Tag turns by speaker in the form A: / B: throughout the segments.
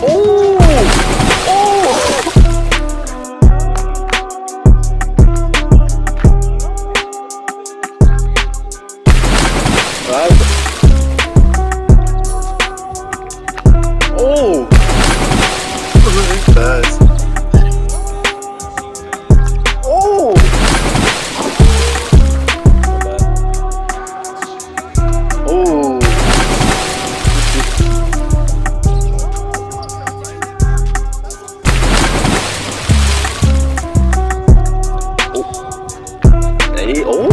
A: Oh! Oh! Oh! Really fast. Oh! Oh! Hey, oh!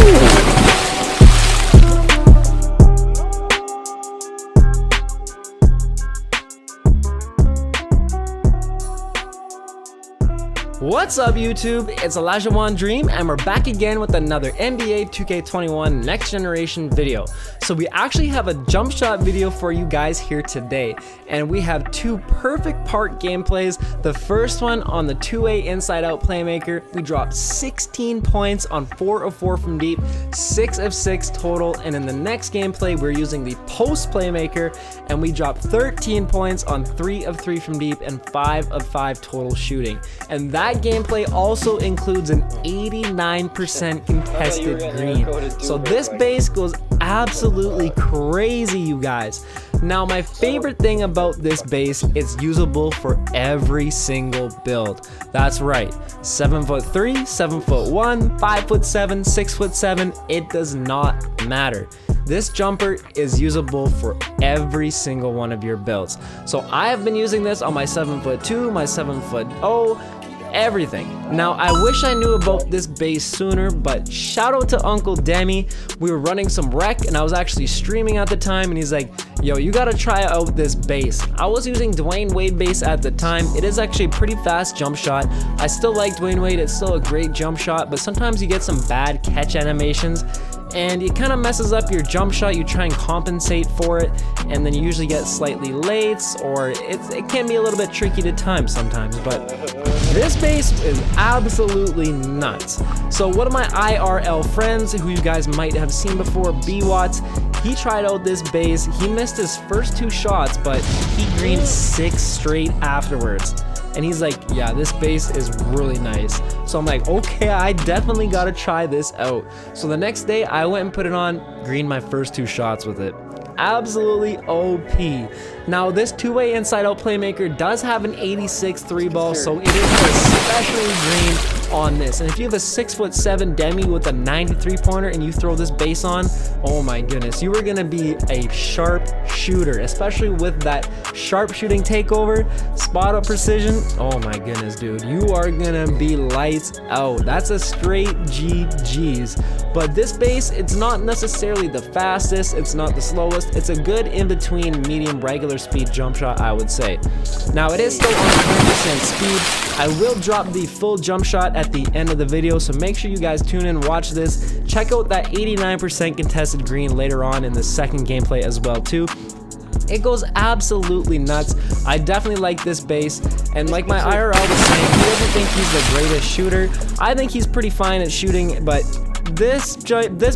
B: What's up YouTube, it's Elijah One Dream and we're back again with another NBA 2K21 Next Generation video. So we actually have a jump shot video for you guys here today, and we have two perfect part gameplays. The first one on the 2A Inside-Out Playmaker, we dropped 16 points on 4 of 4 from deep, 6 of 6 total, and in the next gameplay we're using the post Playmaker and we dropped 13 points on 3 of 3 from deep and 5 of 5 total shooting. And that gameplay also includes an 89% contested green. So this base goes absolutely crazy, you guys. Now my favorite thing about this base, it's usable for every single build. That's right, 7'3", 7'1", 5'7", 6'7", it does not matter. This jumper is usable for every single one of your builds. So I have been using this on my 7'2", my 7'0", everything. Now I wish I knew about this base sooner, but shout out to Uncle Demi. We were running some rec and I was actually streaming at the time and he's like, yo, you gotta try out this base. I was using Dwayne Wade base at the time. It is actually a pretty fast jump shot. I still like Dwayne Wade, it's still a great jump shot, but sometimes you get some bad catch animations and it kind of messes up your jump shot. You try and compensate for it and then you usually get slightly late, or it can be a little bit tricky to time sometimes, but this base is absolutely nuts. So one of my IRL friends who you guys might have seen before, B-Watts, he tried out this base. He missed his first 2 shots, but he greened 6 straight afterwards. And he's like, yeah, this base is really nice. So I'm like, okay, I definitely gotta try this out. So the next day I went and put it on, greened my first 2 shots with it. Absolutely OP. Now this 2-way Inside-Out Playmaker does have an 86 3-ball, so it is especially green on this. And if you have a 6'7" Demi with a 93 pointer and you throw this base on, oh my goodness, you are gonna be a sharp shooter, especially with that sharp shooting takeover, spot up precision. Oh my goodness, dude, you are gonna be lights out. That's a straight GG's. But this base, it's not necessarily the fastest, it's not the slowest, it's a good in-between medium regular speed jump shot, I would say. Now it is still on 100% speed. I will drop the full jump shot at the end of the video, so make sure you guys tune in, watch this, check out that 89% contested green later on in the second gameplay as well too. It goes absolutely nuts. I definitely like this base, and like my IRL was saying, he doesn't think he's the greatest shooter. I think he's pretty fine at shooting, but this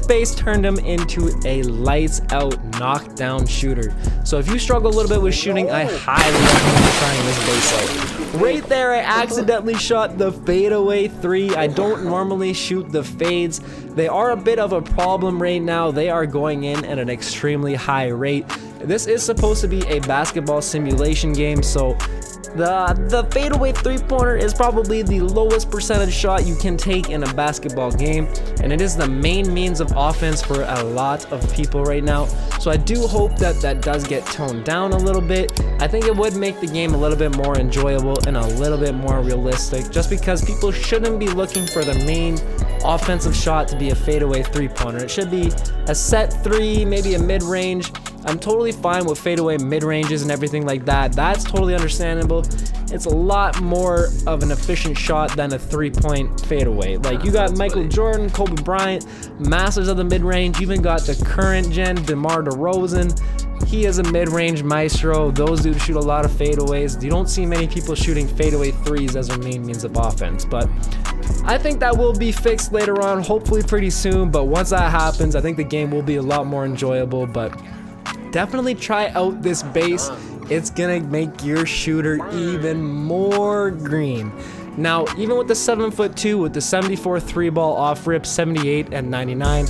B: base turned him into a lights out knockdown shooter. So if you struggle a little bit with shooting, I highly recommend trying this base out. Right there, I accidentally shot the fadeaway 3. I don't normally shoot the fades. They are a bit of a problem right now. They are going in at an extremely high rate. This is supposed to be a basketball simulation game, so the fadeaway 3-pointer is probably the lowest percentage shot you can take in a basketball game, and it is the main means of offense for a lot of people right now. So I do hope that that does get toned down a little bit. I think it would make the game a little bit more enjoyable and a little bit more realistic, just because people shouldn't be looking for the main offensive shot to be a fadeaway 3-pointer. It should be a set 3, maybe a mid-range. I'm totally fine with fadeaway mid-ranges and everything like that. That's totally understandable. It's a lot more of an efficient shot than a 3-point fadeaway. Like, you got Michael Jordan, Kobe Bryant, masters of the mid-range. You even got the current gen DeMar DeRozan. He is a mid-range maestro. Those dudes shoot a lot of fadeaways. You don't see many people shooting fadeaway 3s as their main means of offense, but I think that will be fixed later on, hopefully pretty soon. But once that happens, I think the game will be a lot more enjoyable. But definitely try out this base. it's gonna make your shooter even more green. Now, even with the 7'2", with the 74 3-ball off rip, 78 and 99,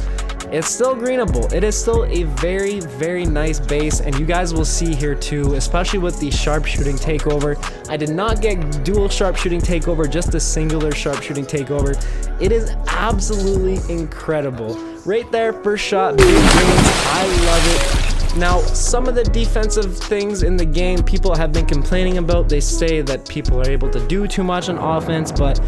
B: it's still greenable. It is still a very, very nice base, and you guys will see here too, especially with the sharpshooting takeover. I did not get dual sharpshooting takeover, just a singular sharpshooting takeover. It is absolutely incredible. Right there, first shot, big greens. I love it. Now, some of the defensive things in the game people have been complaining about. They say that people are able to do too much on offense, but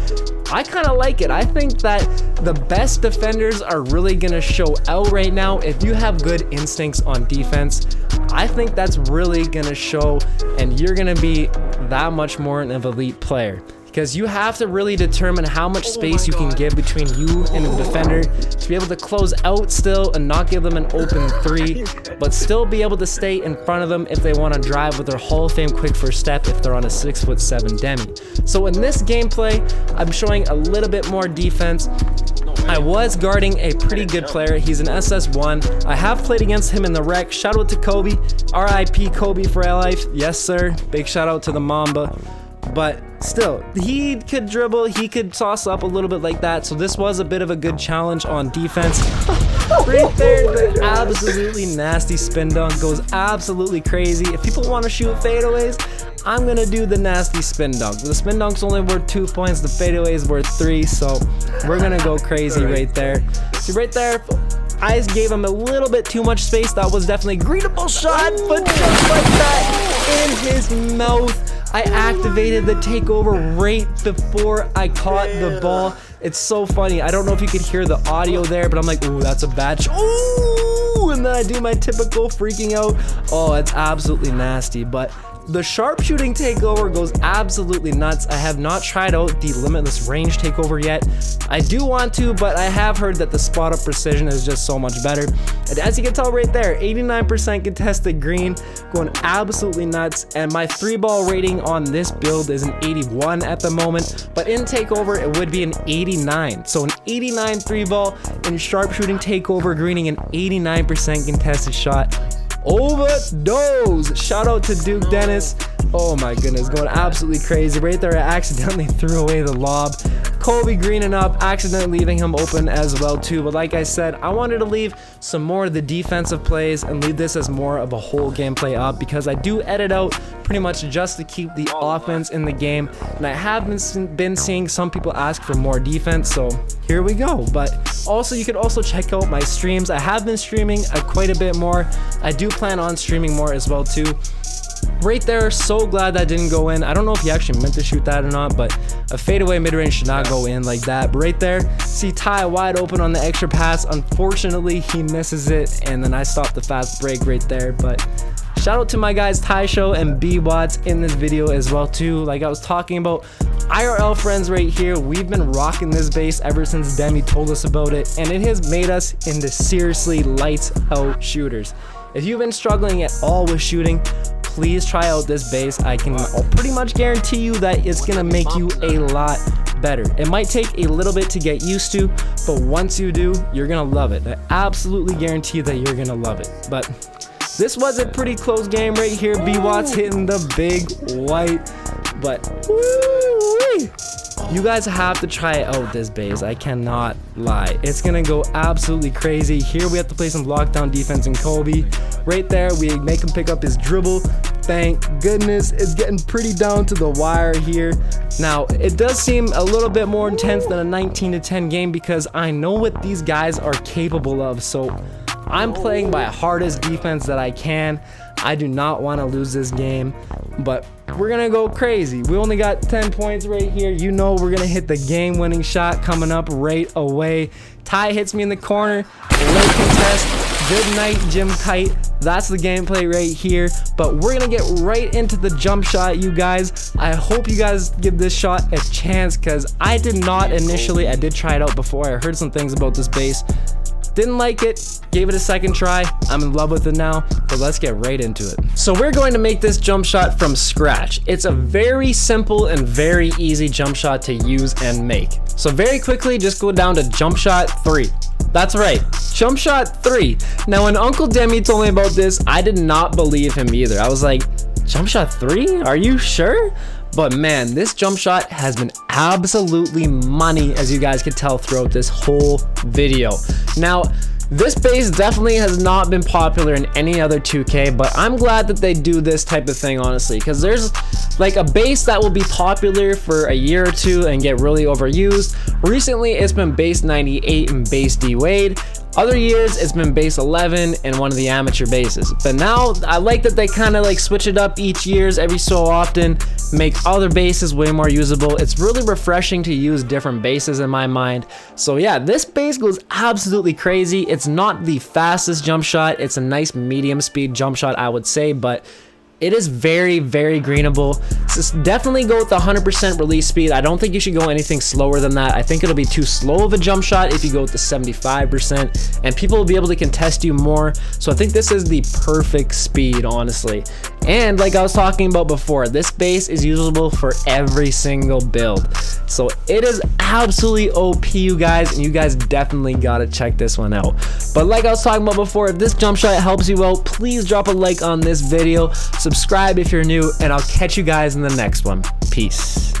B: I kind of like it. I think that the best defenders are really going to show out right now. If you have good instincts on defense, I think that's really going to show, and you're going to be that much more of an elite player. Because you have to really determine how much space you can give between you and the defender to be able to close out still and not give them an open three, but still be able to stay in front of them if they want to drive with their Hall of Fame quick first step if they're on a 6'7" demi. So in this gameplay, I'm showing a little bit more defense. I was guarding a pretty good player. He's an SS1. I have played against him in the rec. Shout out to Kobe. RIP Kobe for life. Yes, sir. Big shout out to the Mamba. But still, he could dribble, he could toss up a little bit like that, so this was a bit of a good challenge on defense. Right there, the absolutely nasty spin dunk goes absolutely crazy. If people want to shoot fadeaways, I'm gonna do the nasty spin dunk. The spin dunk's only worth 2 points, the fadeaway is worth 3, so we're gonna go crazy right there. See right there, I just gave him a little bit too much space. That was definitely a greenable shot, but just like that, in his mouth. I activated the takeover right before I caught the ball. It's so funny. I don't know if you could hear the audio there, but I'm like, ooh, that's a bad shot. Ooh, and then I do my typical freaking out. Oh, it's absolutely nasty, but the sharpshooting takeover goes absolutely nuts. I have not tried out the limitless range takeover yet. I do want to, but I have heard that the spot up precision is just so much better. And as you can tell right there, 89% contested green, going absolutely nuts. And my 3-ball rating on this build is an 81 at the moment, but in takeover it would be an 89. So an 89 3-ball in sharpshooting takeover, greening an 89% contested shot. Overdose. Shout out to Duke Dennis. Oh my goodness, going absolutely crazy. Right there, I accidentally threw away the lob. Kobe greening up, accidentally leaving him open as well too. But like I said, I wanted to leave some more of the defensive plays and leave this as more of a whole gameplay up, because I do edit out pretty much just to keep the offense in the game. And I have been seeing some people ask for more defense, so here we go. But also, you could also check out my streams. I have been streaming quite a bit more. I do plan on streaming more as well too. Right there, so glad that didn't go in. I don't know if he actually meant to shoot that or not, but a fadeaway mid-range should not go in like that. But right there, see Ty wide open on the extra pass. Unfortunately, he misses it, and then I stopped the fast break right there. But shout out to my guys Ty Show and B Watts in this video as well too. Like I was talking about, IRL friends right here, we've been rocking this base ever since Demi told us about it, and it has made us into seriously lights out shooters. If you've been struggling at all with shooting, please try out this base. I'll pretty much guarantee you that it's gonna make you a lot better. It might take a little bit to get used to, but once you do, you're gonna love it. I absolutely guarantee that you're gonna love it. But this was a pretty close game right here. B Watts hitting the big white, but woo-wee. You guys have to try out this base. I cannot lie. It's gonna go absolutely crazy. Here we have to play some lockdown defense in Kobe. Right there, we make him pick up his dribble. Thank goodness. It's getting pretty down to the wire here. Now, it does seem a little bit more intense than a 19-10 game because I know what these guys are capable of. So I'm playing my hardest defense that I can. I do not want to lose this game, but we're gonna go crazy. We only got 10 points right here. You know we're gonna hit the game-winning shot coming up right away. Ty hits me in the corner. Low contest. Good night, Jim Kite. That's the gameplay right here. But we're gonna get right into the jump shot, you guys. I hope you guys give this shot a chance, because I did not initially. I did try it out before. I heard some things about this base. Didn't like it, gave it a second try. I'm in love with it now, but let's get right into it. So we're going to make this jump shot from scratch. It's a very simple and very easy jump shot to use and make. So very quickly, just go down to jump shot 3. That's right, jump shot 3. Now when Uncle Demi told me about this, I did not believe him either. I was like, jump shot 3? Are you sure? But man, this jump shot has been absolutely money, as you guys can tell throughout this whole video. Now, this base definitely has not been popular in any other 2K, but I'm glad that they do this type of thing, honestly, because there's like a base that will be popular for a year or two and get really overused. Recently, it's been base 98 and base D Wade. Other years, it's been base 11 and one of the amateur bases. But now, I like that they kind of like switch it up each years every so often, make other bases way more usable. It's really refreshing to use different bases in my mind. So yeah, this base goes absolutely crazy. It's not the fastest jump shot. It's a nice medium speed jump shot, I would say, but it is very, very greenable. So definitely go with the 100% release speed. I don't think you should go anything slower than that. I think it'll be too slow of a jump shot if you go with the 75%, and people will be able to contest you more. So I think this is the perfect speed, honestly. And like I was talking about before, this base is usable for every single build. So it is absolutely OP, you guys, and you guys definitely gotta check this one out. But like I was talking about before, if this jump shot helps you out, please drop a like on this video, subscribe if you're new, and I'll catch you guys in the next one. Peace.